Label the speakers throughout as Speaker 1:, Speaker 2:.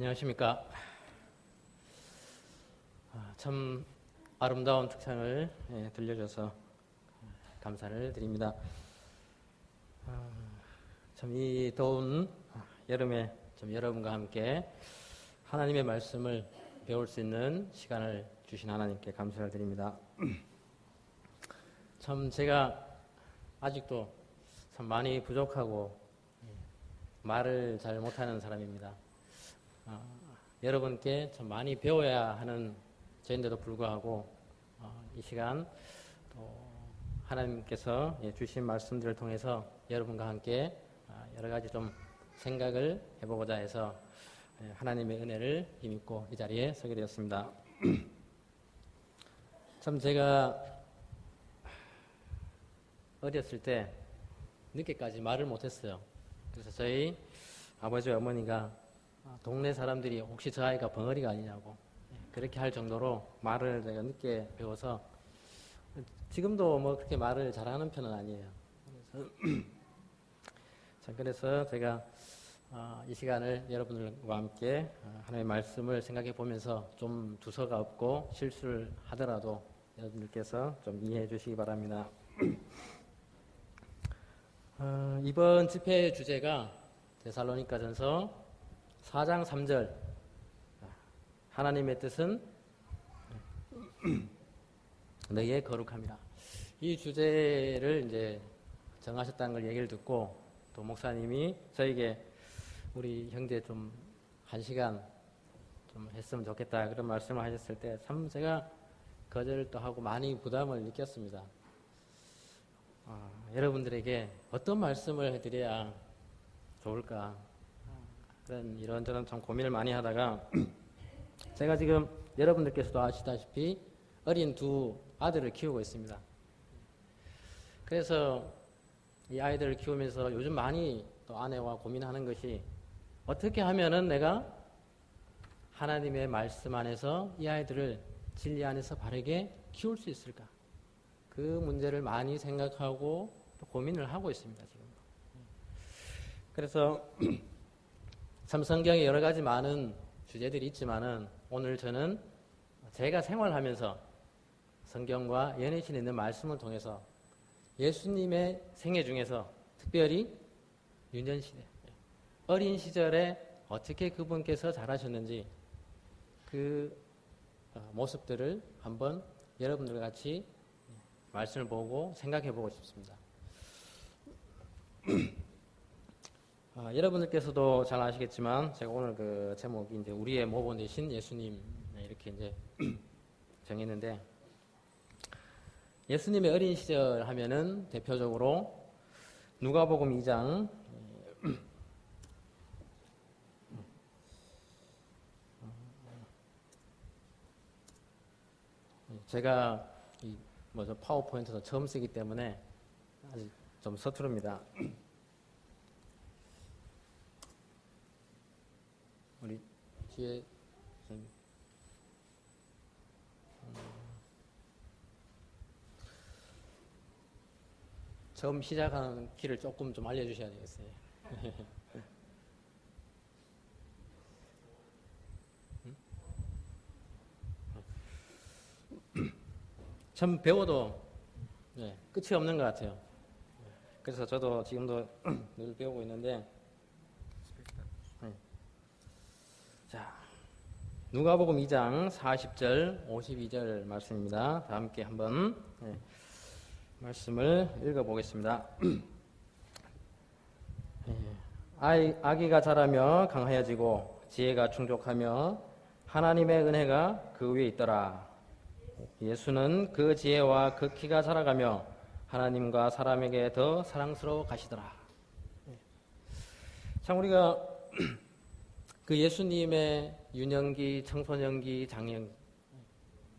Speaker 1: 안녕하십니까. 참 아름다운 특창을 들려줘서 감사를 드립니다. 참 이 더운 여름에 좀 여러분과 함께 하나님의 말씀을 배울 수 있는 시간을 주신 하나님께 감사를 드립니다. 참 제가 아직도 참 많이 부족하고 말을 잘 못하는 사람입니다. 여러분께 참 많이 배워야 하는 저인데도 불구하고 이 시간 또 하나님께서 주신 말씀들을 통해서 여러분과 함께 여러 가지 좀 생각을 해보고자 해서 하나님의 은혜를 힘입고 이 자리에 서게 되었습니다. 참 제가 어렸을 때 늦게까지 말을 못했어요. 그래서 저희 아버지와 어머니가 동네 사람들이 혹시 저 아이가 벙어리가 아니냐고 그렇게 할 정도로 말을 제가 늦게 배워서 지금도 뭐 그렇게 말을 잘하는 편은 아니에요. 그래서 제가 이 시간을 여러분들과 함께 하나님의 말씀을 생각해 보면서 좀 두서가 없고 실수를 하더라도 여러분들께서 좀 이해해 주시기 바랍니다. 이번 집회의 주제가 데살로니가전서 4장 3절 하나님의 뜻은 너희의 거룩함이라. 이 주제를 이제 정하셨다는 걸 얘기를 듣고 또 목사님이 저에게 우리 형제 좀 1시간 좀 했으면 좋겠다 그런 말씀을 하셨을 때 참 제가 거절도 하고 많이 부담을 느꼈습니다. 여러분들에게 어떤 말씀을 해드려야 좋을까 그런 이런저런 참 고민을 많이 하다가 제가 지금 여러분들께서도 아시다시피 어린 두 아들을 키우고 있습니다. 그래서 이 아이들을 키우면서 요즘 많이 또 아내와 고민하는 것이 어떻게 하면은 내가 하나님의 말씀 안에서 이 아이들을 진리 안에서 바르게 키울 수 있을까? 그 문제를 많이 생각하고 또 고민을 하고 있습니다, 지금. 그래서 참 성경에 여러 가지 많은 주제들이 있지만은 오늘 저는 제가 생활하면서 성경과 연애신에 있는 말씀을 통해서 예수님의 생애 중에서 특별히 유년시대, 어린 시절에 어떻게 그분께서 잘하셨는지 그 모습들을 한번 여러분들과 같이 말씀을 보고 생각해 보고 싶습니다. 여러분들께서도 잘 아시겠지만 제가 오늘 그 제목이 이제 우리의 모범 되신 예수님 이렇게 이제 정했는데 예수님의 어린 시절 하면은 대표적으로 누가복음 2장 제가 이 뭐죠 파워포인트도 처음 쓰기 때문에 아직 좀 서투릅니다. 우리 뒤에 처음 시작하는 길을 조금 좀 알려주셔야 되겠어요. 참 배워도 끝이 없는 것 같아요. 그래서 저도 지금도 늘 배우고 있는데 자, 누가복음 2장 40절 52절 말씀입니다. 다 함께 한번 말씀을 읽어보겠습니다. 아기가 자라며 강하여지고 지혜가 충족하며 하나님의 은혜가 그 위에 있더라. 예수는 그 지혜와 그 키가 자라가며 하나님과 사람에게 더 사랑스러워 가시더라. 참 우리가 그 예수님의 유년기, 청소년기, 장년기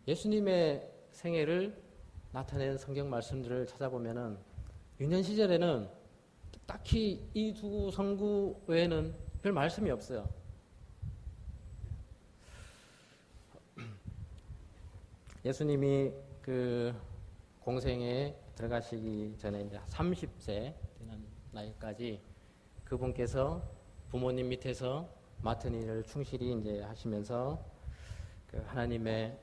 Speaker 1: 예수님의 생애를 나타낸 성경 말씀들을 찾아보면은 유년 시절에는 딱히 이 두 성구 외에는 별 말씀이 없어요. 예수님이 그 공생에 들어가시기 전에 이제 30세 되는 나이까지 그분께서 부모님 밑에서 맡은 일을 충실히 이제 하시면서 그 하나님의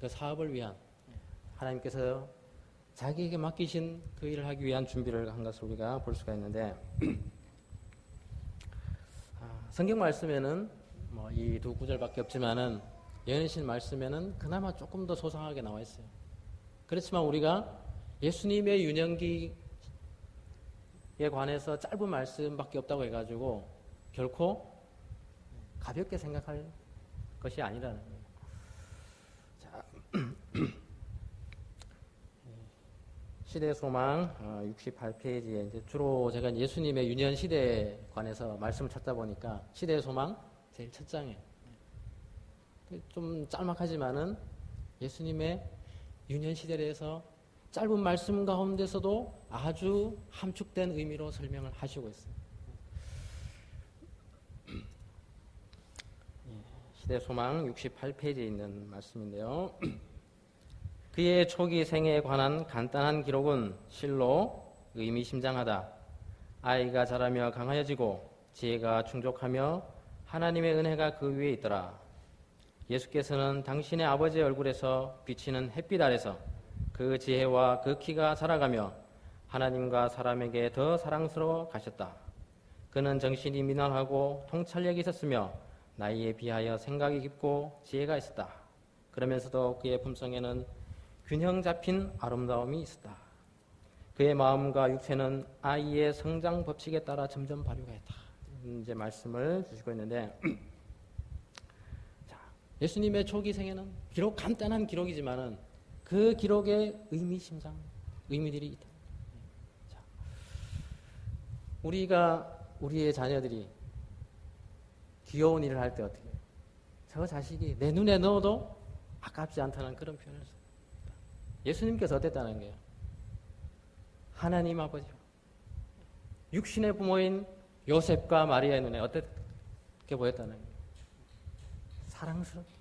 Speaker 1: 그 사업을 위한 하나님께서 자기에게 맡기신 그 일을 하기 위한 준비를 한 것을 우리가 볼 수가 있는데 성경 말씀에는 뭐 이 두 구절밖에 없지만은 예언신 말씀에는 그나마 조금 더 소상하게 나와 있어요. 그렇지만 우리가 예수님의 유년기에 관해서 짧은 말씀밖에 없다고 해가지고 결코 가볍게 생각할 것이 아니라는 거예요. 자, 시대 소망 68페이지에 이제 주로 제가 예수님의 유년 시대에 관해서 말씀을 찾다 보니까 시대 소망 제일 첫 장에 좀 짤막하지만은 예수님의 유년 시대에 대해서 짧은 말씀 가운데서도 아주 함축된 의미로 설명을 하시고 있어요. 시대 소망 68페이지에 있는 말씀인데요. 그의 초기 생애에 관한 간단한 기록은 실로 의미심장하다. 아이가 자라며 강하여지고 지혜가 충족하며 하나님의 은혜가 그 위에 있더라. 예수께서는 당신의 아버지의 얼굴에서 비치는 햇빛 아래서 그 지혜와 그 키가 자라가며 하나님과 사람에게 더 사랑스러워 가셨다. 그는 정신이 미남하고 통찰력이 있었으며 나이에 비하여 생각이 깊고 지혜가 있었다. 그러면서도 그의 품성에는 균형 잡힌 아름다움이 있었다. 그의 마음과 육체는 아이의 성장 법칙에 따라 점점 발육하였다. 이제 말씀을 주시고 있는데 자, 예수님의 초기 생애는 비록 간단한 기록이지만은 그 기록에 의미심장 의미들이 있다. 자, 우리의 자녀들이 귀여운 일을 할 때 어떻게 해요? 저 자식이 내 눈에 넣어도 아깝지 않다는 그런 표현을 써요. 예수님께서 어땠다는 거예요? 하나님 아버지와 육신의 부모인 요셉과 마리아의 눈에 어떻게 보였다는 거예요? 사랑스럽게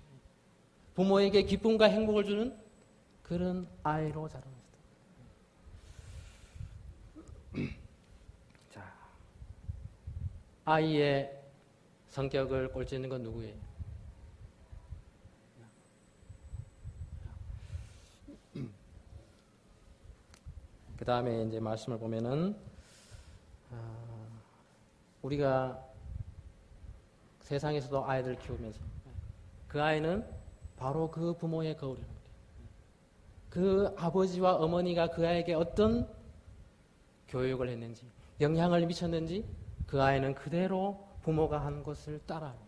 Speaker 1: 부모에게 기쁨과 행복을 주는 그런 아이로 자라났다. 자, 아이의 성격을 꼴찌는 건 누구예요? 그 다음에 이제 말씀을 보면은 우리가 세상에서도 아이들을 키우면서 그 아이는 바로 그 부모의 거울이랍니다. 그 아버지와 어머니가 그 아이에게 어떤 교육을 했는지, 영향을 미쳤는지 그 아이는 그대로 부모가 한 것을 따라합니다.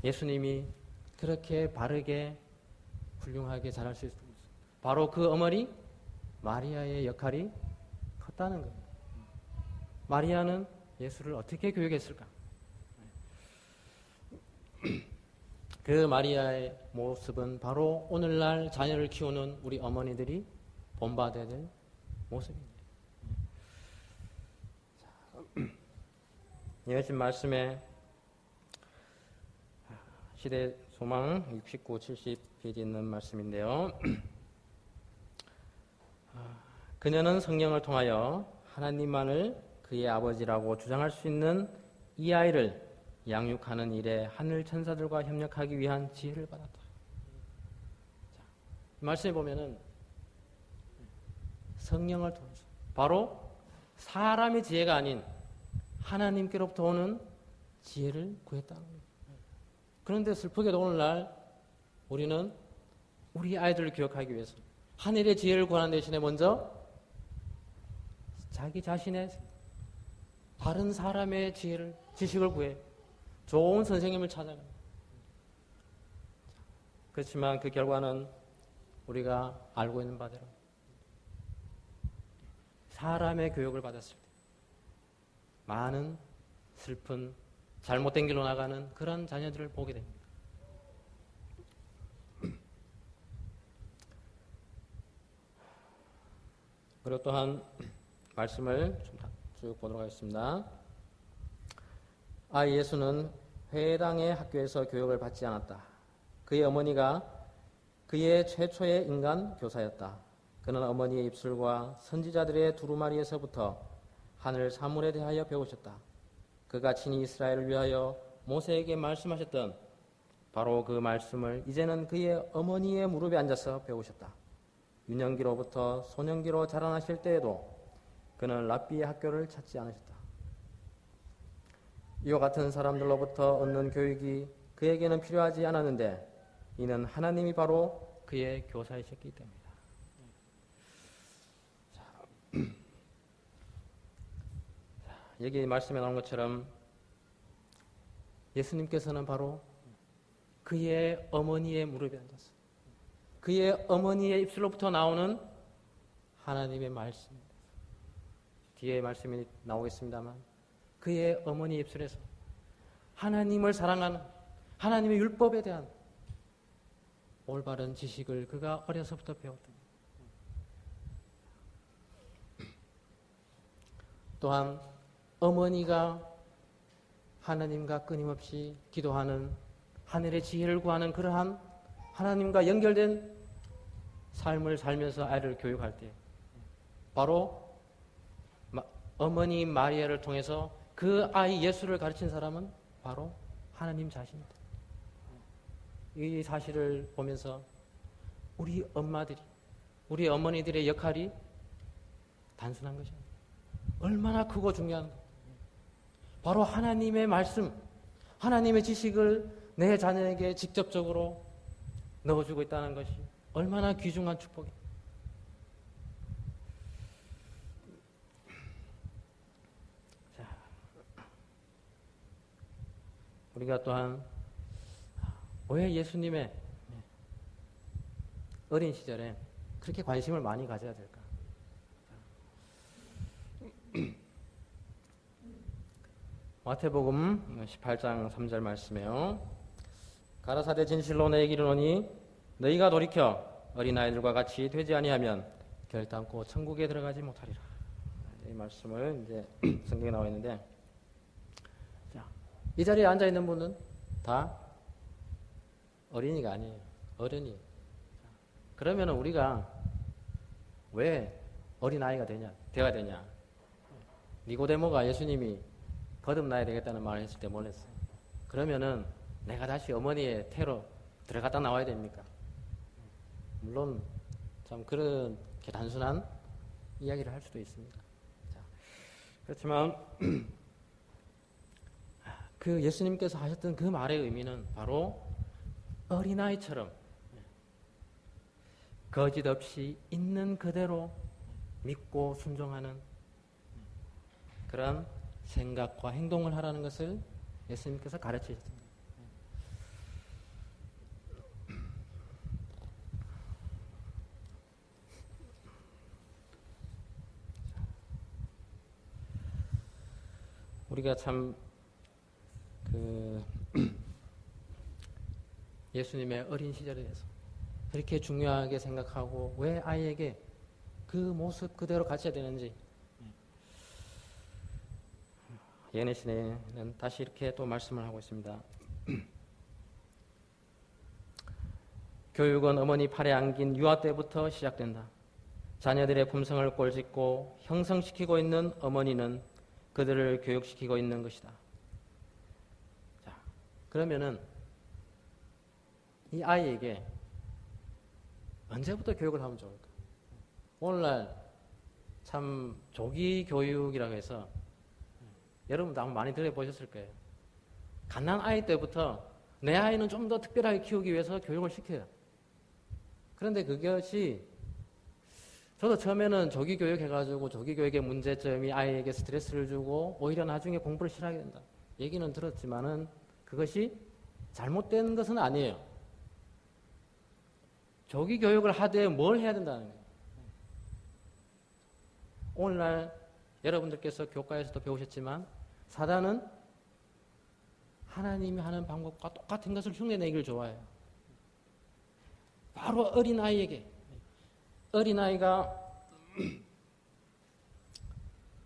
Speaker 1: 예수님이 그렇게 바르게 훌륭하게 자랄 수 있습니다. 바로 그 어머니 마리아의 역할이 컸다는 겁니다. 마리아는 예수를 어떻게 교육했을까? 그 마리아의 모습은 바로 오늘날 자녀를 키우는 우리 어머니들이 본받아야 될 모습입니다. 예수님 말씀에 시대 소망 69, 70페이지에 있는 말씀인데요. 그녀는 성령을 통하여 하나님만을 그의 아버지라고 주장할 수 있는 이 아이를 양육하는 일에 하늘 천사들과 협력하기 위한 지혜를 받았다. 자, 이 말씀에 보면은 성령을 통해서 바로 사람의 지혜가 아닌 하나님께로부터 오는 지혜를 구했다는 거예요. 그런데 슬프게도 오늘날 우리는 우리 아이들을 기억하기 위해서 하늘의 지혜를 구하는 대신에 먼저 자기 자신의 다른 사람의 지식을 구해 좋은 선생님을 찾아갑니다. 그렇지만 그 결과는 우리가 알고 있는 바대로 사람의 교육을 받았을 때 많은 슬픈 잘못된 길로 나가는 그런 자녀들을 보게 됩니다. 그리고 또한 말씀을 좀 쭉 보도록 하겠습니다. 예수는 회당의 학교에서 교육을 받지 않았다. 그의 어머니가 그의 최초의 인간 교사였다. 그는 어머니의 입술과 선지자들의 두루마리에서부터 하늘 사물에 대하여 배우셨다. 그가 친히 이스라엘을 위하여 모세에게 말씀하셨던 바로 그 말씀을 이제는 그의 어머니의 무릎에 앉아서 배우셨다. 유년기로부터 소년기로 자라나실 때에도 그는 랍비의 학교를 찾지 않으셨다. 이와 같은 사람들로부터 얻는 교육이 그에게는 필요하지 않았는데 이는 하나님이 바로 그의 교사이셨기 때문이다. 여기 말씀에 나온 것처럼 예수님께서는 바로 그의 어머니의 무릎에 앉아서 그의 어머니의 입술로부터 나오는 하나님의 말씀, 뒤에 말씀이 나오겠습니다만 그의 어머니 입술에서 하나님을 사랑하는 하나님의 율법에 대한 올바른 지식을 그가 어려서부터 배웠다. 또한 어머니가 하나님과 끊임없이 기도하는 하늘의 지혜를 구하는 그러한 하나님과 연결된 삶을 살면서 아이를 교육할 때 바로 어머니 마리아를 통해서 그 아이 예수를 가르친 사람은 바로 하나님 자신이다. 이 사실을 보면서 우리 엄마들이, 우리 어머니들의 역할이 단순한 것이 아니에요. 얼마나 크고 중요한 것. 바로 하나님의 말씀, 하나님의 지식을 내 자녀에게 직접적으로 넣어주고 있다는 것이 얼마나 귀중한 축복이에요. 자, 우리가 또한 왜 예수님의 어린 시절에 그렇게 관심을 많이 가져야 될까? 마태복음 18장 3절 말씀에요. 가라사대 진실로 너희에게 이르노니 너희가 돌이켜 어린아이들과 같이 되지 아니하면 결단코 천국에 들어가지 못하리라. 이 말씀을 이제 성경에 나와 있는데, 자, 이 자리에 앉아 있는 분은 다 어린이가 아니에요. 어른이에요. 그러면 우리가 왜 어린아이가 되어야 되냐? 니고데모가 예수님이 거듭나야 되겠다는 말을 했을 때 뭘 했어요? 그러면은 내가 다시 어머니의 태로 들어갔다 나와야 됩니까? 물론 참 그렇게 단순한 이야기를 할 수도 있습니다. 자, 그렇지만 그 예수님께서 하셨던 그 말의 의미는 바로 어린아이처럼 거짓 없이 있는 그대로 믿고 순종하는 그런 생각과 행동을 하라는 것을 예수님께서 가르치셨습니다. 우리가 참 예수님의 어린 시절에 대해서 그렇게 중요하게 생각하고 왜 아이에게 그 모습 그대로 가르쳐야 되는지, 예내신에는 다시 이렇게 또 말씀을 하고 있습니다. 교육은 어머니 팔에 안긴 유아 때부터 시작된다. 자녀들의 품성을 꼴짓고 형성시키고 있는 어머니는 그들을 교육시키고 있는 것이다. 자, 그러면은 이 아이에게 언제부터 교육을 하면 좋을까? 오늘날 참 조기 교육이라고 해서 여러분도 아마 많이 들어보셨을 거예요. 갓난 아이 때부터 내 아이는 좀 더 특별하게 키우기 위해서 교육을 시켜요. 그런데 그것이 저도 처음에는 조기 교육 해가지고 조기 교육의 문제점이 아이에게 스트레스를 주고 오히려 나중에 공부를 싫어하게 된다. 얘기는 들었지만은 그것이 잘못된 것은 아니에요. 조기 교육을 하되 뭘 해야 된다는 거예요. 오늘날 여러분들께서 교과에서도 배우셨지만 사단은 하나님이 하는 방법과 똑같은 것을 흉내내기를 좋아해요. 바로 어린아이에게, 어린아이가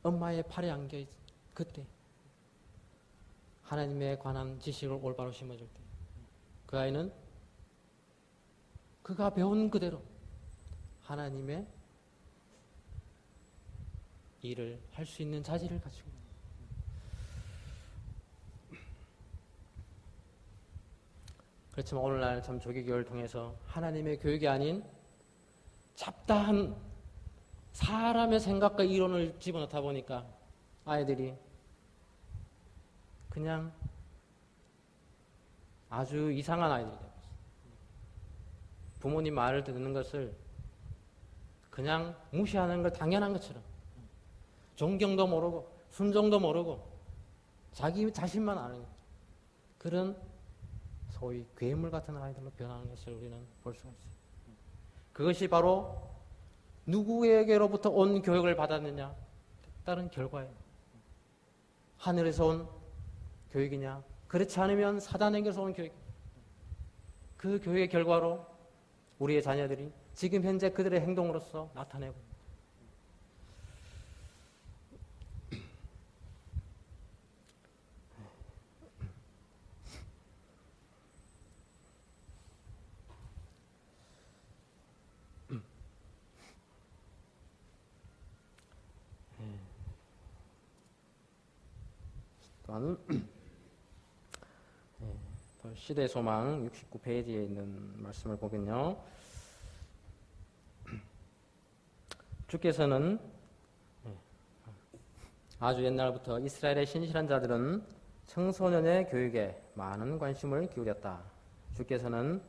Speaker 1: 엄마의 팔에 안겨있을 그때 하나님에 관한 지식을 올바로 심어줄 때 그 아이는 그가 배운 그대로 하나님의 일을 할 수 있는 자질을 갖추고 있는 거예요. 그렇지만 오늘날 참 조기교육을 통해서 하나님의 교육이 아닌 잡다한 사람의 생각과 이론을 집어넣다 보니까 아이들이 그냥 아주 이상한 아이들이 되고 있어요. 부모님 말을 듣는 것을 그냥 무시하는 걸 당연한 것처럼 존경도 모르고 순종도 모르고 자기 자신만 아는 그런 소위 괴물 같은 아이들로 변하는 것을 우리는 볼 수가 있어요. 그것이 바로 누구에게로부터 온 교육을 받았느냐? 다른 결과예요. 하늘에서 온 교육이냐? 그렇지 않으면 사단에게서 온 교육. 그 교육의 결과로 우리의 자녀들이 지금 현재 그들의 행동으로서 나타내고 있습니다. 또한 시대 소망 69페이지에 있는 말씀을 보면요. 주께서는 아주 옛날부터 이스라엘의 신실한 자들은 청소년의 교육에 많은 관심을 기울였다. 주께서는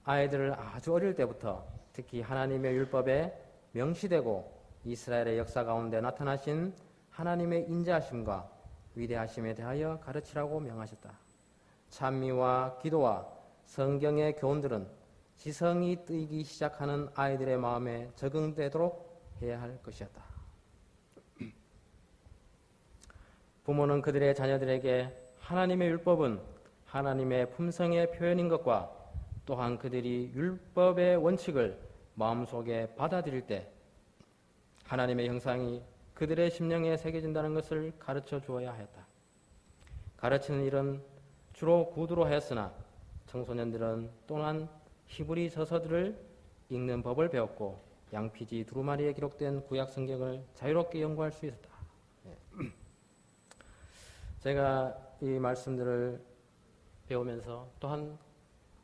Speaker 1: 아이들을 아주 어릴 때부터 특히 하나님의 율법에 명시되고 이스라엘의 역사 가운데 나타나신 하나님의 인자하심과 위대하심에 대하여 가르치라고 명하셨다. 찬미와 기도와 성경의 교훈들은 지성이 뜨이기 시작하는 아이들의 마음에 적응되도록 해야 할 것이었다. 부모는 그들의 자녀들에게 하나님의 율법은 하나님의 품성의 표현인 것과 또한 그들이 율법의 원칙을 마음속에 받아들일 때 하나님의 형상이 그들의 심령에 새겨진다는 것을 가르쳐 주어야 하였다. 가르치는 일은 주로 구두로 하였으나 청소년들은 또한 히브리 저서들을 읽는 법을 배웠고 양피지 두루마리에 기록된 구약 성경을 자유롭게 연구할 수 있었다. 제가 이 말씀들을 배우면서 또한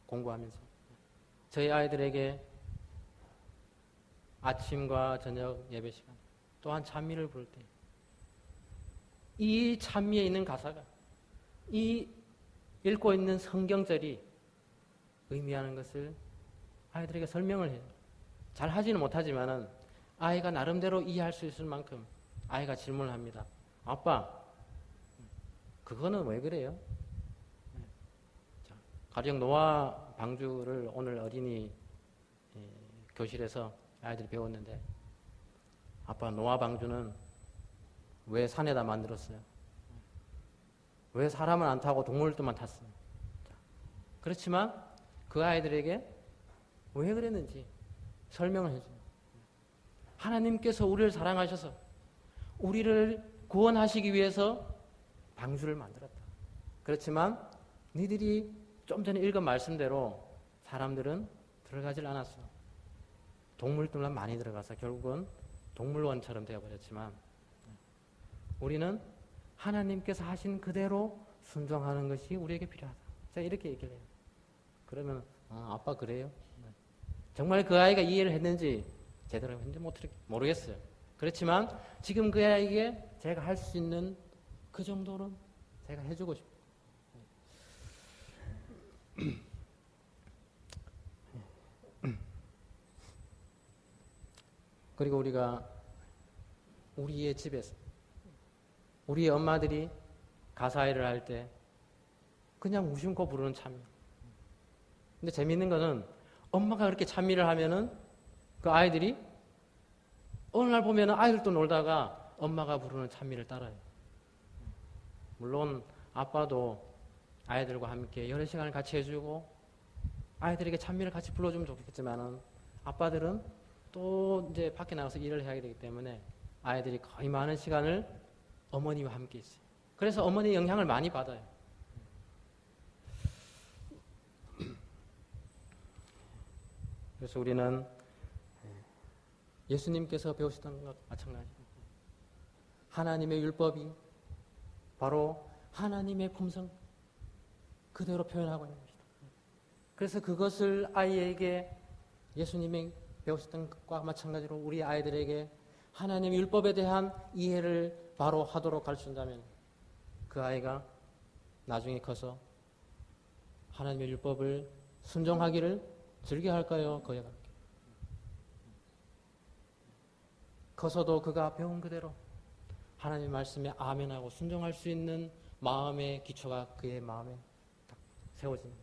Speaker 1: 공부하면서 저희 아이들에게 아침과 저녁 예배 시간 또한 찬미를 부를 때 이 찬미에 있는 가사가 이 읽고 있는 성경절이 의미하는 것을 아이들에게 설명을 해요. 잘 하지는 못하지만은 아이가 나름대로 이해할 수 있을 만큼 아이가 질문을 합니다. 아빠, 그거는 왜 그래요? 자, 가령 노아 방주를 오늘 어린이 교실에서 아이들이 배웠는데 아빠, 노아 방주는 왜 산에다 만들었어요? 왜 사람은 안 타고 동물들만 탔어요? 자, 그렇지만 그 아이들에게 왜 그랬는지 설명을 해줘요. 하나님께서 우리를 사랑하셔서 우리를 구원하시기 위해서 방주를 만들었다. 그렇지만 니들이 좀 전에 읽은 말씀대로 사람들은 들어가질 않았어. 동물들만 많이 들어가서 결국은 동물원처럼 되어버렸지만 우리는 하나님께서 하신 그대로 순종하는 것이 우리에게 필요하다. 제가 이렇게 얘기를 해요. 그러면 아빠 그래요? 정말 그 아이가 이해를 했는지 제대로 했는지 모르겠어요. 그렇지만 지금 그 아이에게 제가 할 수 있는 그 정도는 제가 해주고 싶어요. 그리고 우리가 우리의 집에서 우리의 엄마들이 가사일을 할 때 그냥 무심코 부르는 찬미. 근데 재미있는 거는 엄마가 그렇게 찬미를 하면은 그 아이들이 어느 날 보면은 아이들도 놀다가 엄마가 부르는 찬미를 따라요. 물론 아빠도 아이들과 함께 여러 시간을 같이 해주고 아이들에게 찬미를 같이 불러주면 좋겠지만은 아빠들은 또 이제 밖에 나가서 일을 해야 되기 때문에 아이들이 거의 많은 시간을 어머니와 함께 있어요. 그래서 어머니의 영향을 많이 받아요. 그래서 우리는 예수님께서 배우셨던 것과 마찬가지로 하나님의 율법이 바로 하나님의 품성 그대로 표현하고 있는 것이다. 그래서 그것을 아이에게 예수님이 배우셨던 것과 마찬가지로 우리 아이들에게 하나님의 율법에 대한 이해를 바로 하도록 가르친다면 그 아이가 나중에 커서 하나님의 율법을 순종하기를 즐겨할까요? 거역할까요? 커서도 그가 배운 그대로 하나님의 말씀에 아멘하고 순종할 수 있는 마음의 기초가 그의 마음에 딱 세워집니다.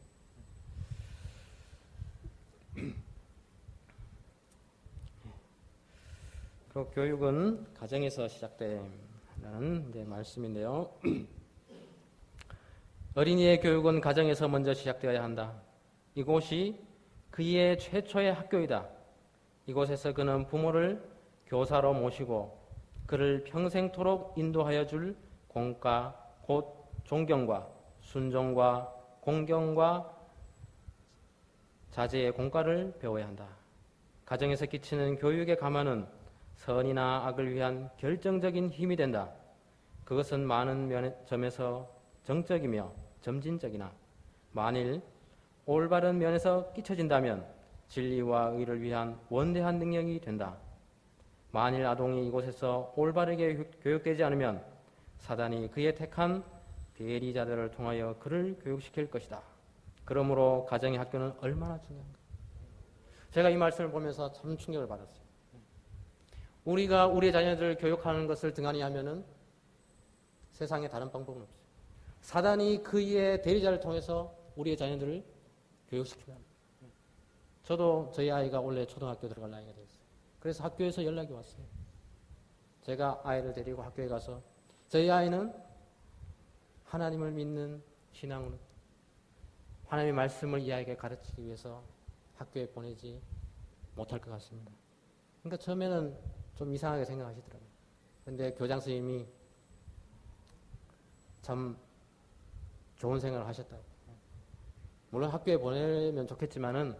Speaker 1: 그리고 교육은 가정에서 시작된다는 이제 말씀인데요. 어린이의 교육은 가정에서 먼저 시작되어야 한다. 이곳이 그의 최초의 학교이다. 이곳에서 그는 부모를 교사로 모시고 그를 평생토록 인도하여 줄 공과 곧 존경과 순종과 공경과 자제의 공과를 배워야 한다. 가정에서 끼치는 교육의 가마는 선이나 악을 위한 결정적인 힘이 된다. 그것은 많은 점에서 정적이며 점진적이나 만일 올바른 면에서 끼쳐진다면 진리와 의를 위한 원대한 능력이 된다. 만일 아동이 이곳에서 올바르게 교육되지 않으면 사단이 그의 택한 대리자들을 통하여 그를 교육시킬 것이다. 그러므로 가정의 학교는 얼마나 중요한가. 제가 이 말씀을 보면서 참 충격을 받았어요. 우리가 우리의 자녀들을 교육하는 것을 등한히 하면은 세상에 다른 방법은 없어요. 사단이 그의 대리자를 통해서 우리의 자녀들을 교육시키려 합니다. 저도 저희 아이가 원래 초등학교 들어갈 나이가 됐어요. 그래서 학교에서 연락이 왔어요. 제가 아이를 데리고 학교에 가서 저희 아이는 하나님을 믿는 신앙으로 하나님의 말씀을 이 아이에게 가르치기 위해서 학교에 보내지 못할 것 같습니다. 그러니까 처음에는 좀 이상하게 생각하시더라고요. 그런데 교장 선생님이 참 좋은 생각을 하셨다고. 물론 학교에 보내면 좋겠지만은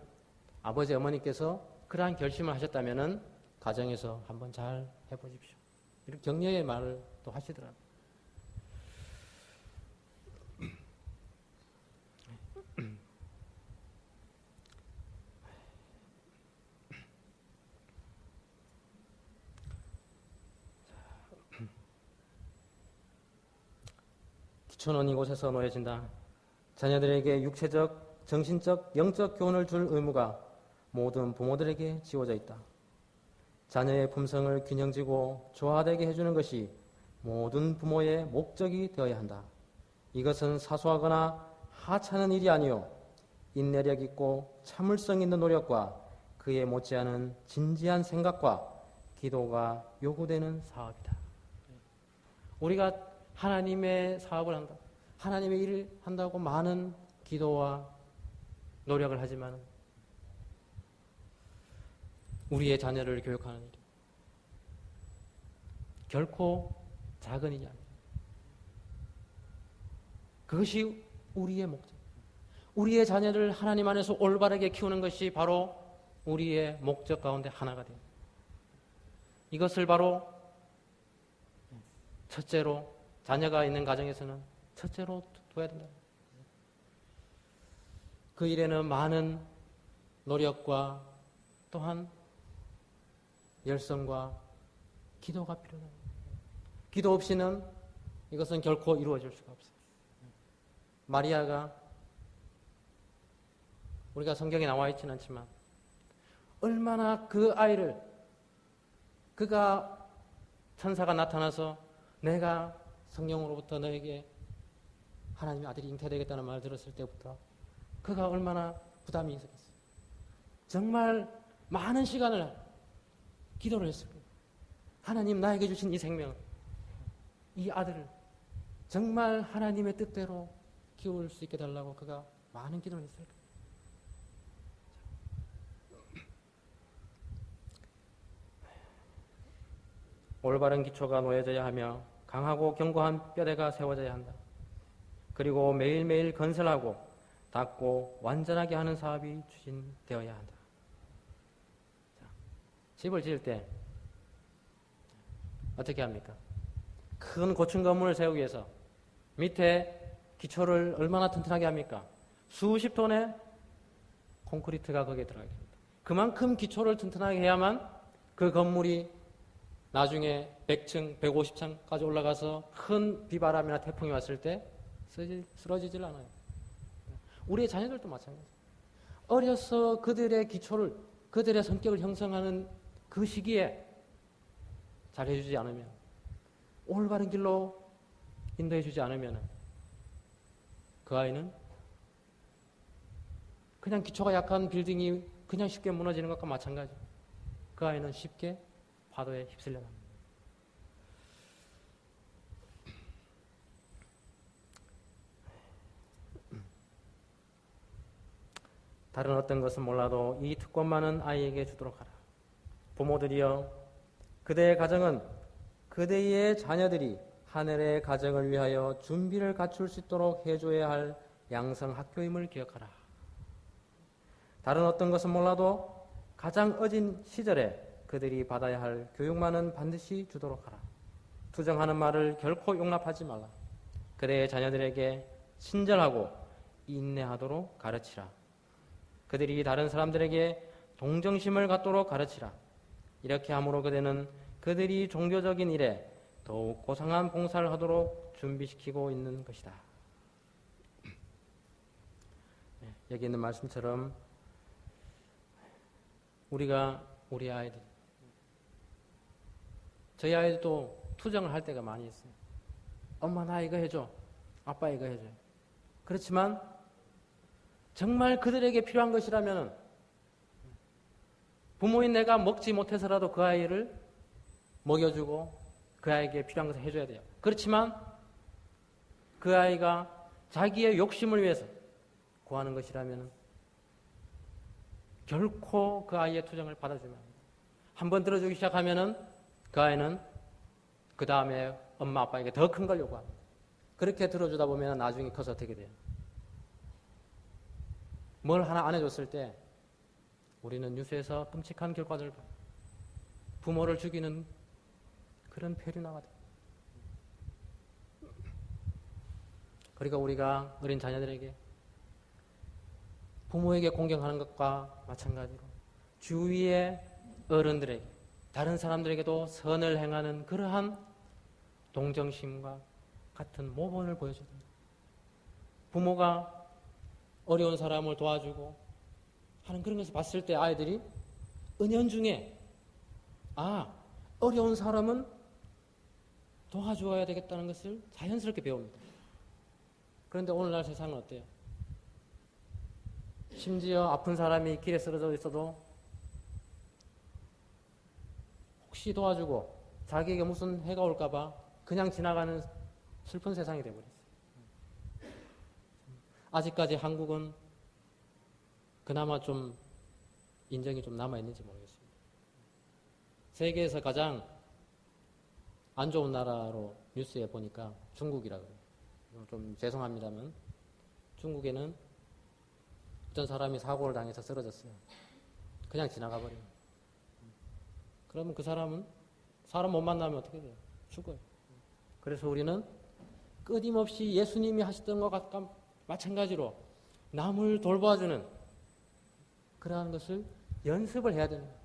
Speaker 1: 아버지 어머니께서 그러한 결심을 하셨다면은 가정에서 한번 잘 해보십시오. 이렇게 격려의 말을 또 하시더라고요. 기초는 이곳에서 놓여진다. 자녀들에게 육체적, 정신적, 영적 교훈을 줄 의무가 모든 부모들에게 지워져 있다. 자녀의 품성을 균형지고 조화되게 해주는 것이 모든 부모의 목적이 되어야 한다. 이것은 사소하거나 하찮은 일이 아니요 인내력 있고 참을성 있는 노력과 그에 못지않은 진지한 생각과 기도가 요구되는 사업이다. 우리가 하나님의 사업을 한다. 하나님의 일을 한다고 많은 기도와 노력을 하지만 우리의 자녀를 교육하는 일이 결코 작은 일이 아닙니다. 그것이 우리의 목적. 우리의 자녀를 하나님 안에서 올바르게 키우는 것이 바로 우리의 목적 가운데 하나가 됩니다. 이것을 바로 첫째로 자녀가 있는 가정에서는 첫째로 둬야 된다. 그 일에는 많은 노력과 또한 열성과 기도가 필요합니다. 기도 없이는 이것은 결코 이루어질 수가 없어요. 마리아가 우리가 성경에 나와 있지는 않지만 얼마나 그 아이를 그가 천사가 나타나서 내가 성령으로부터 너에게 하나님의 아들이 잉태되겠다는 말을 들었을 때부터 그가 얼마나 부담이 있었겠어요. 정말 많은 시간을 기도를 했을 거예요. 하나님 나에게 주신 이 생명, 이 아들을 정말 하나님의 뜻대로 키울 수 있게 달라고 그가 많은 기도를 했을 거예요. 올바른 기초가 놓여져야 하며 강하고 견고한 뼈대가 세워져야 한다. 그리고 매일매일 건설하고 닦고 완전하게 하는 사업이 추진되어야 한다. 자, 집을 지을 때 어떻게 합니까? 큰 고층 건물을 세우기 위해서 밑에 기초를 얼마나 튼튼하게 합니까? 수십 톤의 콘크리트가 거기에 들어가게 됩니다. 그만큼 기초를 튼튼하게 해야만 그 건물이 나중에 100층, 150층까지 올라가서 큰 비바람이나 태풍이 왔을 때 쓰러지질 않아요. 우리의 자녀들도 마찬가지예요. 어려서 그들의 기초를, 그들의 성격을 형성하는 그 시기에 잘 해주지 않으면, 올바른 길로 인도해주지 않으면 그 아이는 그냥 기초가 약한 빌딩이 그냥 쉽게 무너지는 것과 마찬가지예요. 그 아이는 쉽게 파도에 휩쓸려 갑니다. 다른 어떤 것은 몰라도 이 특권만은 아이에게 주도록 하라. 부모들이여, 그대의 가정은 그대의 자녀들이 하늘의 가정을 위하여 준비를 갖출 수 있도록 해줘야 할 양성 학교임을 기억하라. 다른 어떤 것은 몰라도 가장 어린 시절에 그들이 받아야 할 교육만은 반드시 주도록 하라. 투정하는 말을 결코 용납하지 말라. 그대의 자녀들에게 친절하고 인내하도록 가르치라. 그들이 다른 사람들에게 동정심을 갖도록 가르치라. 이렇게 함으로 그대는 그들이 종교적인 일에 더욱 고상한 봉사를 하도록 준비시키고 있는 것이다. 여기 있는 말씀처럼 우리가 우리 아이들, 저희 아이들도 투정을 할 때가 많이 있어요. 엄마 나 이거 해줘, 아빠 이거 해줘. 그렇지만 정말 그들에게 필요한 것이라면 부모인 내가 먹지 못해서라도 그 아이를 먹여주고 그 아이에게 필요한 것을 해줘야 돼요. 그렇지만 그 아이가 자기의 욕심을 위해서 구하는 것이라면 결코 그 아이의 투정을 받아주면 안 됩니다. 한번 들어주기 시작하면은 그 아이는 그 다음에 엄마 아빠에게 더 큰 걸 요구합니다. 그렇게 들어주다 보면 나중에 커서 어떻게 돼요? 뭘 하나 안 해줬을 때 우리는 뉴스에서 끔찍한 결과들을 봐요. 부모를 죽이는 그런 폐륜화가 돼요. 그러니까 우리가 어린 자녀들에게 부모에게 공경하는 것과 마찬가지로 주위의 어른들에게, 다른 사람들에게도 선을 행하는 그러한 동정심과 같은 모범을 보여줘야 됩니다. 부모가 어려운 사람을 도와주고 하는 그런 것을 봤을 때 아이들이 은연중에 어려운 사람은 도와주어야 되겠다는 것을 자연스럽게 배웁니다. 그런데 오늘날 세상은 어때요? 심지어 아픈 사람이 길에 쓰러져 있어도 혹시 도와주고 자기에게 무슨 해가 올까봐 그냥 지나가는 슬픈 세상이 되어버렸어요. 아직까지 한국은 그나마 좀 인정이 좀 남아있는지 모르겠습니다. 세계에서 가장 안 좋은 나라로 뉴스에 보니까 중국이라고 해요. 좀 죄송합니다만 중국에는 어떤 사람이 사고를 당해서 쓰러졌어요. 그냥 지나가 버려요. 그러면 그 사람은 사람 못 만나면 어떻게 돼요? 죽어요. 그래서 우리는 끊임없이 예수님이 하셨던 것과 마찬가지로 남을 돌봐주는 그러한 것을 연습을 해야 되는 거예요.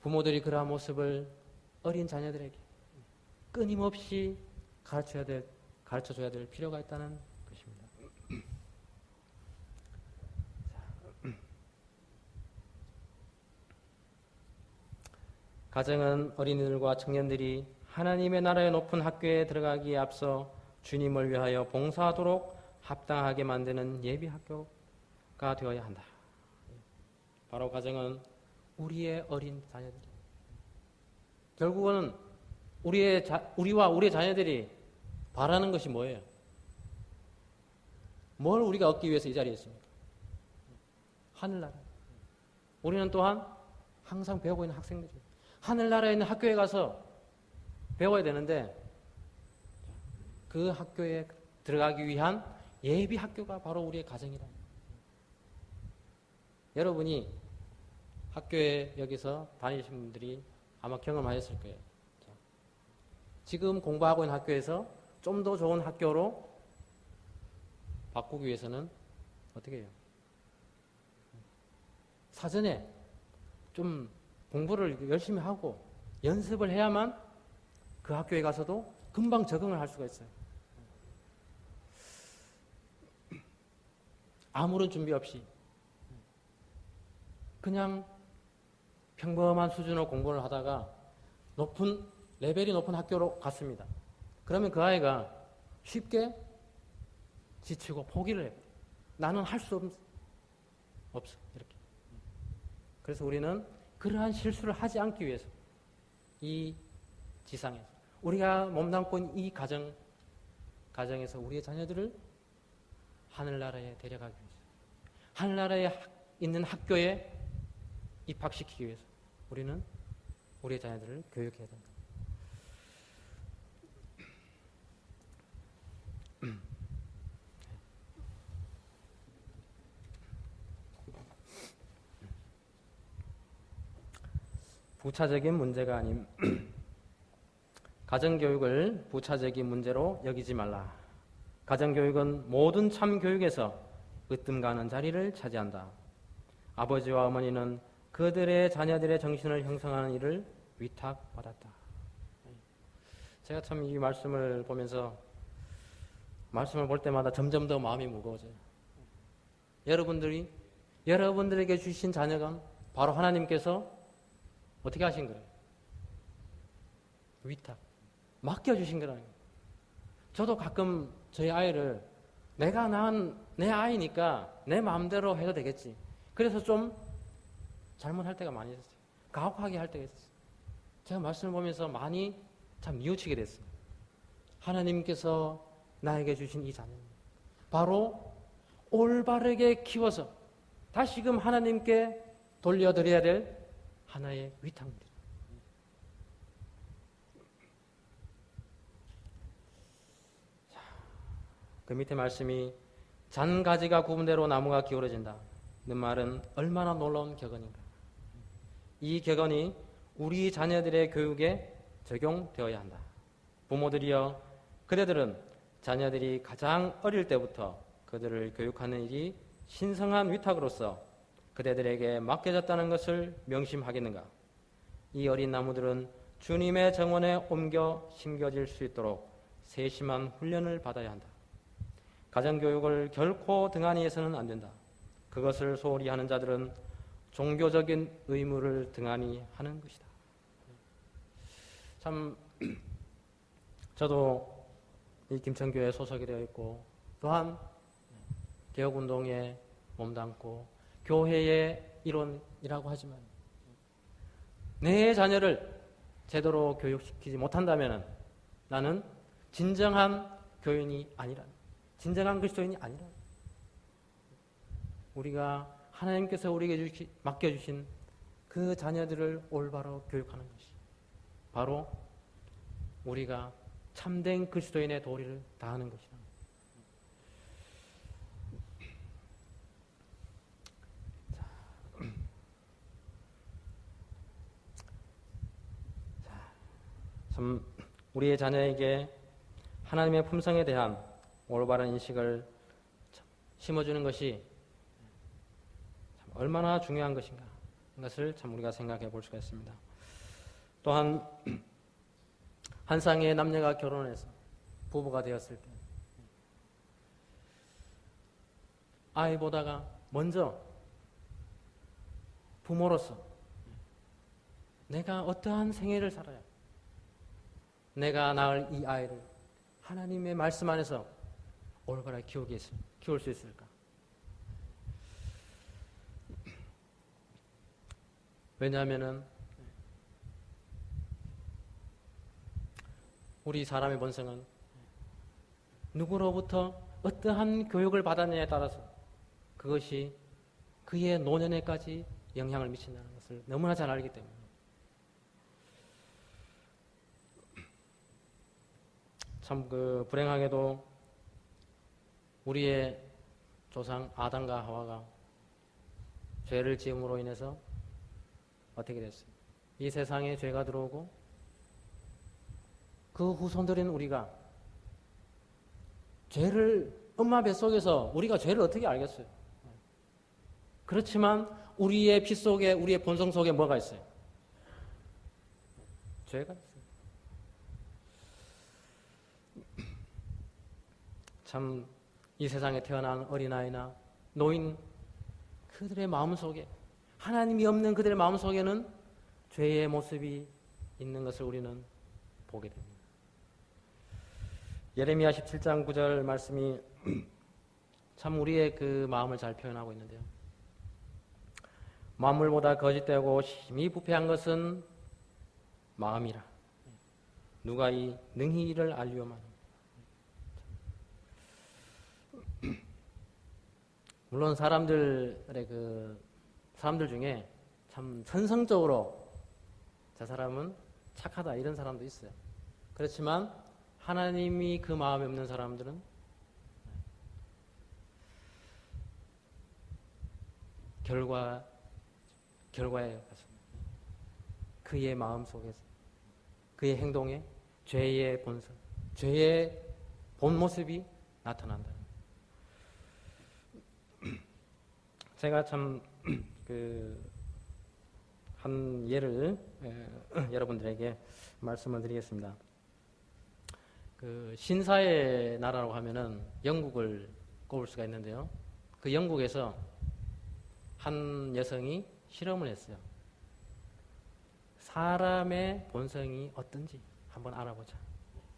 Speaker 1: 부모들이 그러한 모습을 어린 자녀들에게 끊임없이 가르쳐줘야 될 필요가 있다는 것입니다. 가정은 어린이들과 청년들이 하나님의 나라의 높은 학교에 들어가기에 앞서 주님을 위하여 봉사하도록 합당하게 만드는 예비 학교가 되어야 한다. 바로 가정은 우리의 어린 자녀들이, 결국은 우리와 우리의 자녀들이 바라는 것이 뭐예요? 뭘 우리가 얻기 위해서 이 자리에 있습니까? 하늘나라. 우리는 또한 항상 배우고 있는 학생들이에요. 하늘나라에 있는 학교에 가서 배워야 되는데 그 학교에 들어가기 위한 예비 학교가 바로 우리의 가정이다. 여러분이 학교에 여기서 다니신 분들이 아마 경험하셨을 거예요. 지금 공부하고 있는 학교에서 좀 더 좋은 학교로 바꾸기 위해서는 어떻게 해요? 사전에 좀 공부를 열심히 하고 연습을 해야만 그 학교에 가서도 금방 적응을 할 수가 있어요. 아무런 준비 없이 그냥 평범한 수준으로 공부를 하다가 레벨이 높은 학교로 갔습니다. 그러면 그 아이가 쉽게 지치고 포기를 해요. 나는 할 수 없어. 이렇게. 그래서 우리는 그러한 실수를 하지 않기 위해서 이 지상에서 우리가 몸담고 있는 이 가정에서 우리의 자녀들을 하늘나라에 데려가기 위해서 하늘나라에 있는 학교에 입학시키기 위해서 우리는 우리의 자녀들을 교육해야 된다. 부차적인 문제가 아님 가정교육을 부차적인 문제로 여기지 말라. 가정교육은 모든 참교육에서 으뜸가는 자리를 차지한다. 아버지와 어머니는 그들의 자녀들의 정신을 형성하는 일을 위탁받았다. 제가 참 이 말씀을 보면서 말씀을 볼 때마다 점점 더 마음이 무거워져요. 여러분들에게 주신 자녀가 바로 하나님께서 어떻게 하신 거예요? 위탁. 맡겨주신 거라는 거예요. 저도 가끔 저희 아이를 내가 낳은 내 아이니까 내 마음대로 해도 되겠지. 그래서 좀 잘못할 때가 많이 있었어요. 가혹하게 할 때가 있었어요. 제가 말씀을 보면서 많이 참 뉘우치게 됐어요. 하나님께서 나에게 주신 이 자녀는 바로 올바르게 키워서 다시금 하나님께 돌려드려야 될 하나의 위탁물이다. 그 밑에 말씀이 잔가지가 구분 대로 나무가 기울어진다. 그 말은 얼마나 놀라운 격언인가. 이 격언이 우리 자녀들의 교육에 적용되어야 한다. 부모들이여, 그대들은 자녀들이 가장 어릴 때부터 그들을 교육하는 일이 신성한 위탁으로서 그대들에게 맡겨졌다는 것을 명심하겠는가. 이 어린 나무들은 주님의 정원에 옮겨 심겨질 수 있도록 세심한 훈련을 받아야 한다. 가정교육을 결코 등한히 해서는 안 된다. 그것을 소홀히 하는 자들은 종교적인 의무를 등한히 하는 것이다. 참 저도 이 김천교회에 소속이 되어 있고 또한 개혁운동에 몸담고 교회의 일원이라고 하지만 내 자녀를 제대로 교육시키지 못한다면 나는 진정한 교인이 아니라, 진정한 그리스도인이 아니라, 우리가 하나님께서 우리에게 맡겨주신 그 자녀들을 올바로 교육하는 것이 바로 우리가 참된 그리스도인의 도리를 다하는 것이다. 참 우리의 자녀에게 하나님의 품성에 대한 올바른 인식을 심어주는 것이 참 얼마나 중요한 것인가, 이것을 참 우리가 생각해 볼 수가 있습니다. 또한 한 쌍의 남녀가 결혼해서 부부가 되었을 때 아이보다가 먼저 부모로서 내가 어떠한 생애를 살아야 내가 낳을 이 아이를 하나님의 말씀 안에서 올바르게 키울 수 있을까? 왜냐하면은 우리 사람의 본성은 누구로부터 어떠한 교육을 받았느냐에 따라서 그것이 그의 노년에까지 영향을 미친다는 것을 너무나 잘 알기 때문에 참 불행하게도 우리의 조상 아담과 하와가 죄를 지음으로 인해서 어떻게 됐어요? 이 세상에 죄가 들어오고 그 후손들인 우리가 죄를 엄마 뱃속에서 우리가 죄를 어떻게 알겠어요? 그렇지만 우리의 피 속에, 우리의 본성 속에 뭐가 있어요? 죄가 있어요. 참 이 세상에 태어난 어린아이나 노인, 그들의 마음 속에, 하나님이 없는 그들의 마음 속에는 죄의 모습이 있는 것을 우리는 보게 됩니다. 예레미야 17장 9절 말씀이 참 우리의 그 마음을 잘 표현하고 있는데요. 만물보다 거짓되고 심히 부패한 것은 마음이라. 누가 이 능히 이를 알리오마니. 물론 사람들 중에 참 천성적으로 저 사람은 착하다 이런 사람도 있어요. 그렇지만 하나님이 그 마음에 없는 사람들은 결과에 그의 마음 속에서 그의 행동에 죄의 본성, 죄의 본 모습이 나타난다. 제가 참 한 예를 여러분들에게 말씀을 드리겠습니다. 그 신사의 나라라고 하면은 영국을 꼽을 수가 있는데요. 그 영국에서 한 여성이 실험을 했어요. 사람의 본성이 어떤지 한번 알아보자.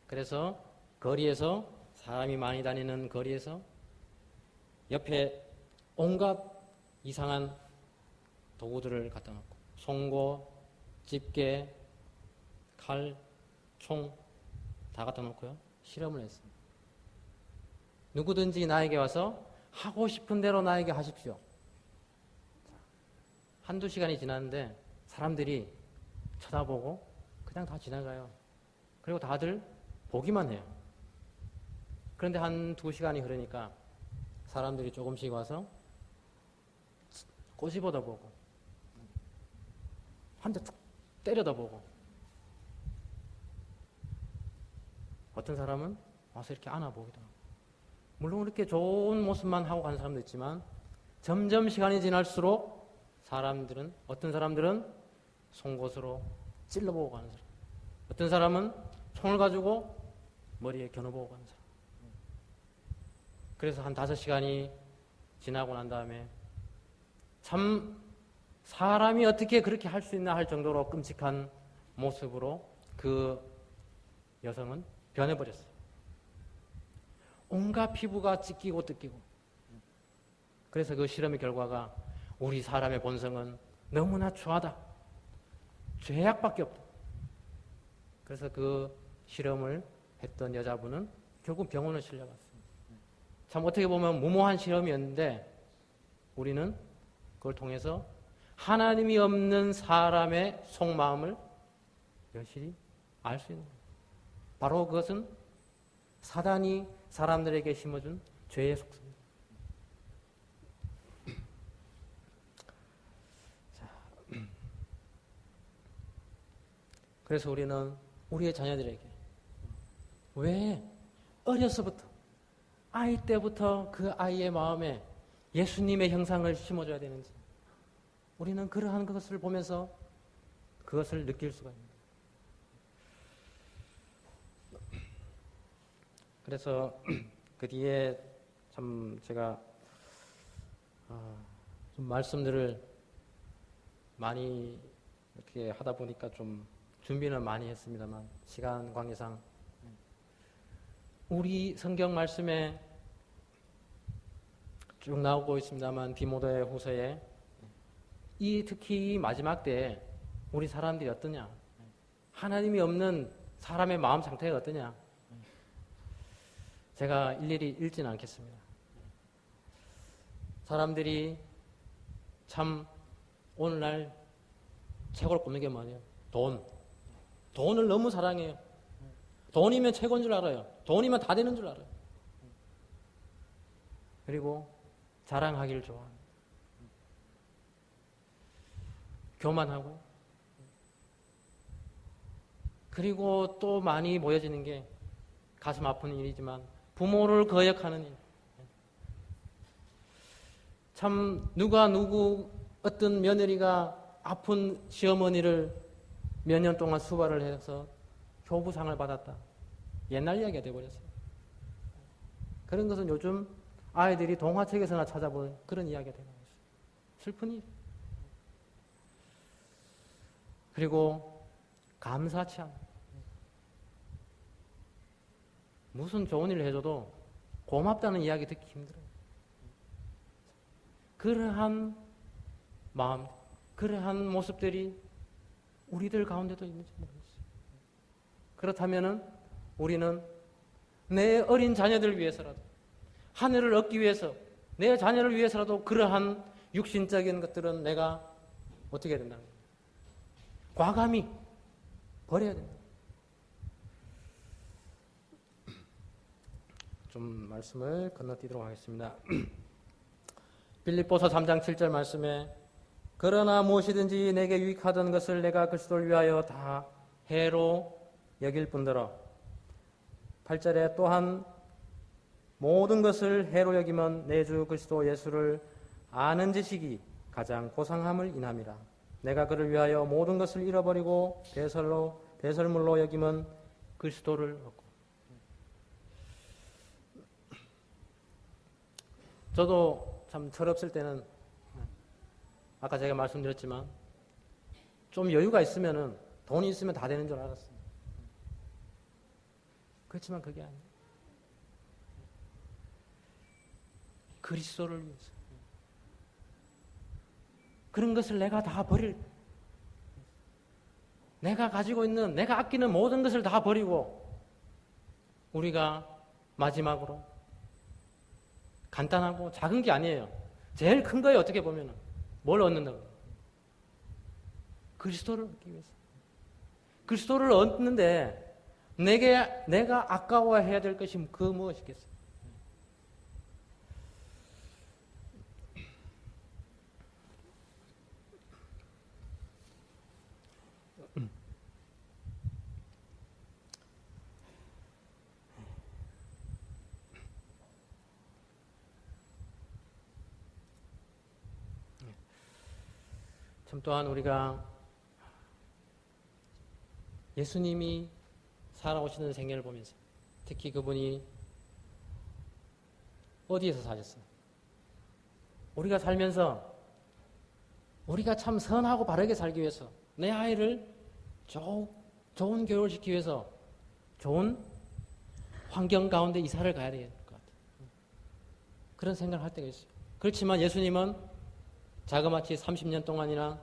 Speaker 1: 그래서 거리에서, 사람이 많이 다니는 거리에서 옆에 온갖 이상한 도구들을 갖다 놓고 송곳, 집게, 칼, 총 다 갖다 놓고요. 실험을 했습니다. 누구든지 나에게 와서 하고 싶은 대로 나에게 하십시오. 한두 시간이 지났는데 사람들이 쳐다보고 그냥 다 지나가요. 그리고 다들 보기만 해요. 그런데 한 2시간이 흐르니까 사람들이 조금씩 와서 꼬집어다 보고 한 대 툭 때려다 보고 어떤 사람은 와서 이렇게 안아보기도 하고, 물론 이렇게 좋은 모습만 하고 가는 사람도 있지만 점점 시간이 지날수록 어떤 사람들은 송곳으로 찔러보고 가는 사람, 어떤 사람은 총을 가지고 머리에 겨눠보고 가는 사람. 그래서 한 5시간이 지나고 난 다음에 참 사람이 어떻게 그렇게 할 수 있나 할 정도로 끔찍한 모습으로 그 여성은 변해버렸어요. 온갖 피부가 찢기고 뜯기고. 그래서 그 실험의 결과가 우리 사람의 본성은 너무나 추하다. 죄악밖에 없다. 그래서 그 실험을 했던 여자분은 결국 병원을 실려갔습니다. 참 어떻게 보면 무모한 실험이었는데 우리는 그걸 통해서 하나님이 없는 사람의 속마음을 여실히 알 수 있는 거예요. 바로 그것은 사단이 사람들에게 심어준 죄의 속성입니다. 그래서 우리는 우리의 자녀들에게 왜 어려서부터, 아이 때부터 그 아이의 마음에 예수님의 형상을 심어줘야 되는지, 우리는 그러한 것을 보면서 그것을 느낄 수가 있습니다. 그래서 그 뒤에 참 제가 좀 말씀들을 많이 이렇게 하다 보니까 좀 준비는 많이 했습니다만 시간 관계상 우리 성경 말씀에 쭉 나오고 있습니다만 디모데 후서에 특히 이 마지막 때에 우리 사람들이 어떠냐, 하나님이 없는 사람의 마음 상태가 어떠냐, 제가 일일이 읽지는 않겠습니다. 사람들이 참 오늘날 최고로 꼽는 게 뭐냐면 돈을 너무 사랑해요. 돈이면 최고인 줄 알아요. 돈이면 다 되는 줄 알아요. 그리고 자랑하기를 좋아합니다. 교만하고, 그리고 또 많이 모여지는 게 가슴 아픈 일이지만 부모를 거역하는 일. 참 누구 어떤 며느리가 아픈 시어머니를 몇 년 동안 수발을 해서 교부상을 받았다. 옛날 이야기가 돼버렸어요. 그런 것은 요즘 아이들이 동화책에서나 찾아보는 그런 이야기가 되고 있어요. 슬픈 일. 그리고 감사치 않아. 무슨 좋은 일을 해줘도 고맙다는 이야기 듣기 힘들어요. 그러한 마음, 그러한 모습들이 우리들 가운데도 있는지 모르겠어요. 그렇다면은 우리는 내 어린 자녀들을 위해서라도, 하늘을 얻기 위해서, 내 자녀를 위해서라도 그러한 육신적인 것들은 내가 어떻게 해야 된다는 거예요? 과감히 버려야 된다. 좀 말씀을 건너뛰도록 하겠습니다. 빌립보서 3장 7절 말씀에 그러나 무엇이든지 내게 유익하던 것을 내가 그리스도를 위하여 다 해로 여길 뿐더러 8절에 또한 모든 것을 해로 여기면 내 주 그리스도 예수를 아는 지식이 가장 고상함을 인함이라. 내가 그를 위하여 모든 것을 잃어버리고 배설물로 여기면 그리스도를 얻고. 저도 참 철없을 때는 아까 제가 말씀드렸지만 좀 여유가 있으면은 돈이 있으면 다 되는 줄 알았어요. 그렇지만 그게 아니에요. 그리스도를 위해서. 그런 것을 내가 다 버릴, 내가 가지고 있는, 내가 아끼는 모든 것을 다 버리고 우리가 마지막으로 간단하고 작은 게 아니에요. 제일 큰 거예요. 어떻게 보면 뭘 얻는다고? 그리스도를 얻기 위해서. 그리스도를 얻는데 내가 아까워해야 될 것이 그 무엇이겠어요? 참 또한 우리가 예수님이 살아오시는 생애를 보면서 특히 그분이 어디에서 사셨어요? 우리가 살면서 우리가 참 선하고 바르게 살기 위해서 내 아이를 좋은 교육을 시키기 위해서 좋은 환경 가운데 이사를 가야 될 것 같아요. 그런 생각을 할 때가 있어요. 그렇지만 예수님은 자그마치 30년 동안이나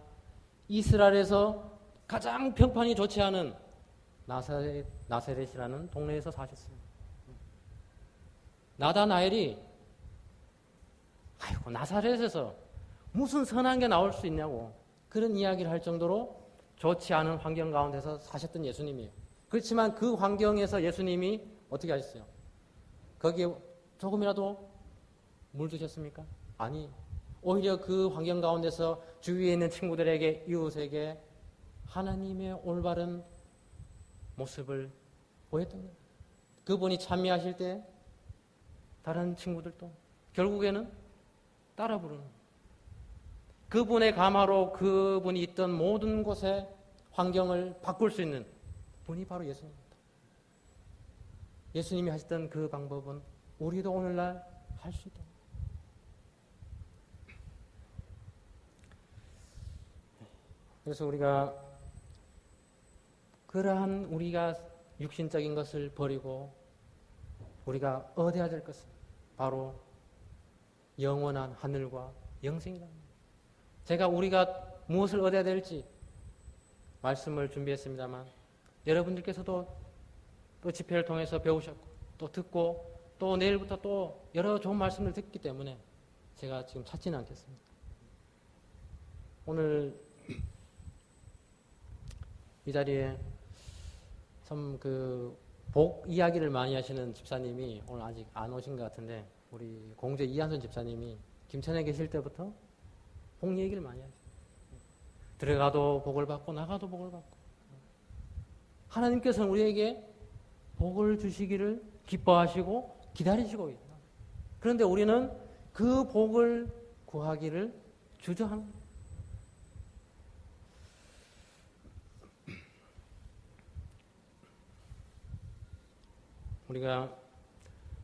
Speaker 1: 이스라엘에서 가장 평판이 좋지 않은 나사렛이라는 동네에서 사셨어요. 나다나엘이 아이고 나사렛에서 무슨 선한 게 나올 수 있냐고 그런 이야기를 할 정도로 좋지 않은 환경 가운데서 사셨던 예수님이에요. 그렇지만 그 환경에서 예수님이 어떻게 하셨어요? 거기에 조금이라도 물드셨습니까? 아니, 오히려 그 환경 가운데서 주위에 있는 친구들에게, 이웃에게 하나님의 올바른 모습을 보였던 거예요. 그분이 찬미하실 때 다른 친구들도 결국에는 따라 부르는 거예요. 그분의 감화로 그분이 있던 모든 곳의 환경을 바꿀 수 있는 분이 바로 예수님입니다. 예수님이 하셨던 그 방법은 우리도 오늘날 할 수 있다. 그래서 우리가 그러한 우리가 육신적인 것을 버리고 우리가 얻어야 될 것은 바로 영원한 하늘과 영생이다. 제가 우리가 무엇을 얻어야 될지 말씀을 준비했습니다만 여러분들께서도 또 집회를 통해서 배우셨고 또 듣고 또 내일부터 또 여러 좋은 말씀을 듣기 때문에 제가 지금 찾지는 않겠습니다. 오늘 이 자리에 참 복 이야기를 많이 하시는 집사님이 오늘 아직 안 오신 것 같은데 우리 공제 이한선 집사님이 김천에 계실 때부터 복 얘기를 많이 하세요. 들어가도 복을 받고 나가도 복을 받고 하나님께서는 우리에게 복을 주시기를 기뻐하시고 기다리시고 있다. 그런데 우리는 그 복을 구하기를 주저하는 거예요. 우리가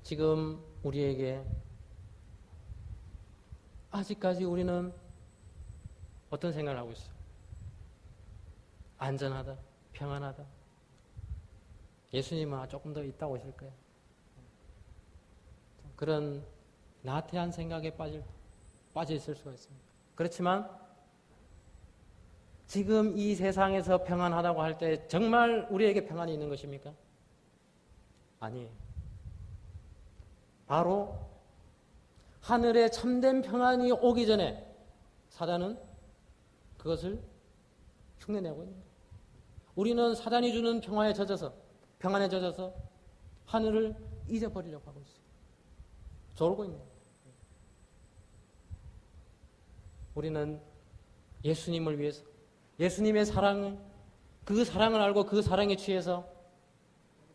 Speaker 1: 지금 우리에게 아직까지 우리는 어떤 생각을 하고 있어요? 안전하다, 평안하다. 예수님은 조금 더 있다 오실 거예요. 그런 나태한 생각에 빠져 있을 수가 있습니다. 그렇지만 지금 이 세상에서 평안하다고 할 때 정말 우리에게 평안이 있는 것입니까? 아니에요. 바로 하늘에 참된 평안이 오기 전에 사단은 그것을 흉내내고 있는 거예요. 우리는 사단이 주는 평안에 젖어서 하늘을 잊어버리려고 하고 있어요. 졸고 있는 거예요. 우리는 예수님을 위해서 예수님의 사랑, 그 사랑을 알고 그 사랑에 취해서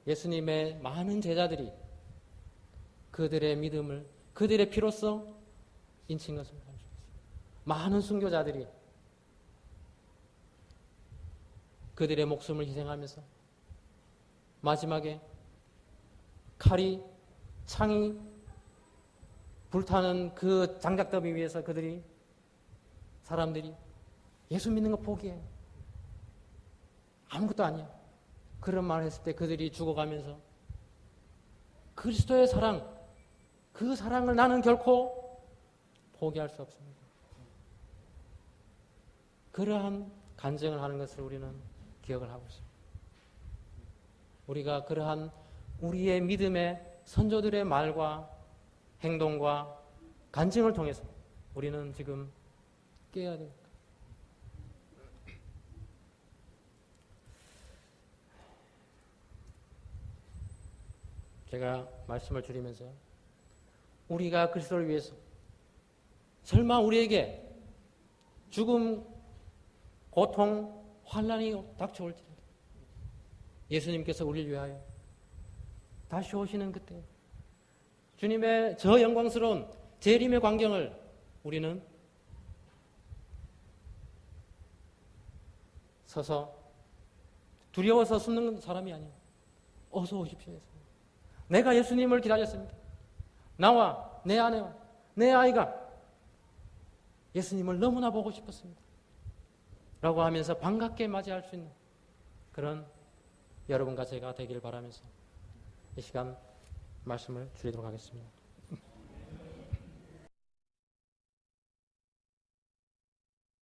Speaker 1: 예수님의 많은 제자들이 그들의 믿음을 그들의 피로써 인친 것을 알 수 있어요. 많은 순교자들이 그들의 목숨을 희생하면서 마지막에 칼이 창이 불타는 그 장작더미 위에서 사람들이 예수 믿는 거 포기해. 아무것도 아니야. 그런 말을 했을 때 그들이 죽어가면서 그리스도의 사랑, 그 사랑을 나는 결코 포기할 수 없습니다. 그러한 간증을 하는 것을 우리는 기억을 하고 있습니다. 우리가 그러한 우리의 믿음의 선조들의 말과 행동과 간증을 통해서 우리는 지금 깨어야 됩니다. 제가 말씀을 드리면서 우리가 그리스도를 위해서 설마 우리에게 죽음, 고통, 환난이 닥쳐올지라도 예수님께서 우리를 위하여 다시 오시는 그때 주님의 저 영광스러운 재림의 광경을 우리는 서서 두려워서 숨는 사람이 아니에요. 어서 오십시오. 내가 예수님을 기다렸습니다. 나와 내 아내와 내 아이가 예수님을 너무나 보고 싶었습니다. 라고 하면서 반갑게 맞이할 수 있는 그런 여러분과 제가 되길 바라면서 이 시간 말씀을 드리도록 하겠습니다.